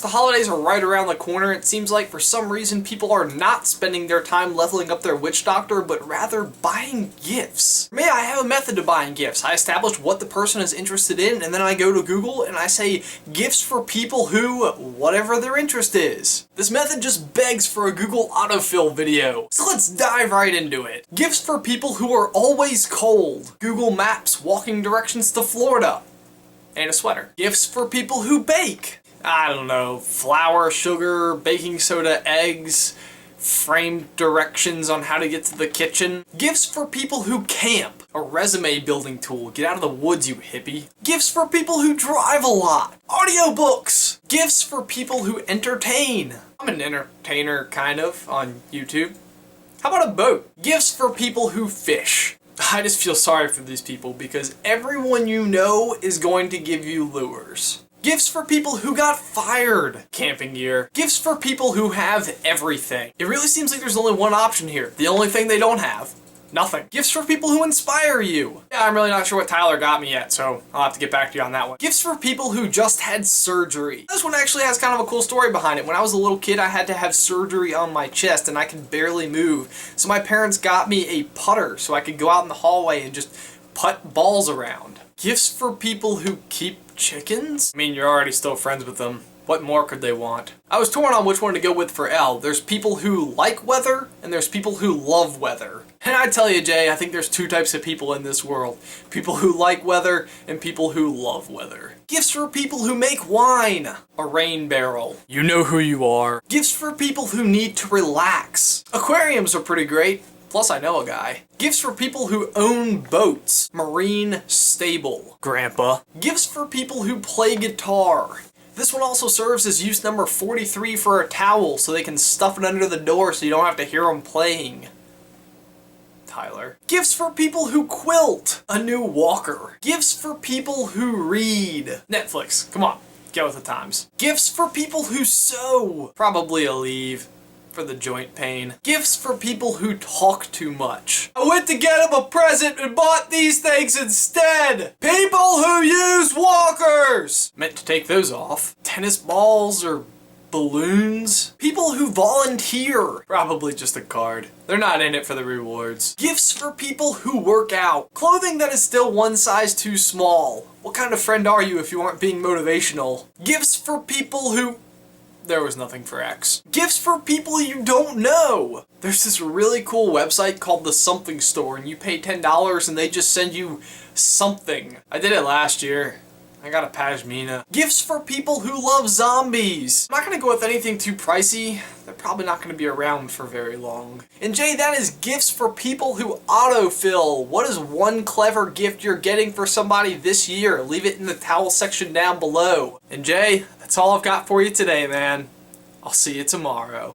course, the holidays are right around the corner. It seems like for some reason people are not spending their time leveling up their witch doctor, but rather buying gifts. For me, I have a method to buying gifts. I establish what the person is interested in, and then I go to Google and I say gifts for people who, whatever their interest is. This method just begs for a Google autofill video. So let's dive right into it. Gifts for people who are always cold. Google Maps walking directions to Florida. And a sweater. Gifts for people who bake. I don't know, flour, sugar, baking soda, eggs, framed directions on how to get to the kitchen. Gifts for people who camp. A resume building tool. Get out of the woods, you hippie. Gifts for people who drive a lot. Audiobooks. Gifts for people who entertain. I'm an entertainer, kind of, on YouTube. How about a boat? Gifts for people who fish. I just feel sorry for these people because everyone you know is going to give you lures. Gifts for people who got fired. Camping gear. Gifts for people who have everything. It really seems like there's only one option here. The only thing they don't have. Nothing. Gifts for people who inspire you. Yeah, I'm really not sure what Tyler got me yet, so I'll have to get back to you on that one. Gifts for people who just had surgery. This one actually has kind of a cool story behind it. When I was a little kid, I had to have surgery on my chest and I could barely move. So my parents got me a putter so I could go out in the hallway and just putt balls around. Gifts for people who keep chickens? I mean, you're already still friends with them. What more could they want? I was torn on which one to go with for L. There's people who like weather, and there's people who love weather. And I tell you, Jay, I think there's two types of people in this world. People who like weather, and people who love weather. Gifts for people who make wine. A rain barrel. You know who you are. Gifts for people who need to relax. Aquariums are pretty great. Plus, I know a guy. Gifts for people who own boats. Marine stable. Grandpa. Gifts for people who play guitar. This one also serves as use number 43 for a towel so they can stuff it under the door so you don't have to hear them playing. Tyler. Gifts for people who quilt. A new walker. Gifts for people who read. Netflix. Come on, get with the times. Gifts for people who sew. Probably a leave. For the joint pain. Gifts for people who talk too much. I went to get him a present and bought these things instead! People who use walkers! Meant to take those off. Tennis balls or balloons? People who volunteer. Probably just a card. They're not in it for the rewards. Gifts for people who work out. Clothing that is still one size too small. What kind of friend are you if you aren't being motivational? Gifts for people who... There was nothing for X. Gifts for people you don't know! There's this really cool website called the Something Store and you pay $10 and they just send you something. I did it last year. I got a pashmina. Gifts for people who love zombies. I'm not gonna go with anything too pricey. They're probably not gonna be around for very long. And Jay, that is gifts for people who autofill. What is one clever gift you're getting for somebody this year? Leave it in the towel section down below. And Jay, that's all I've got for you today, man. I'll see you tomorrow.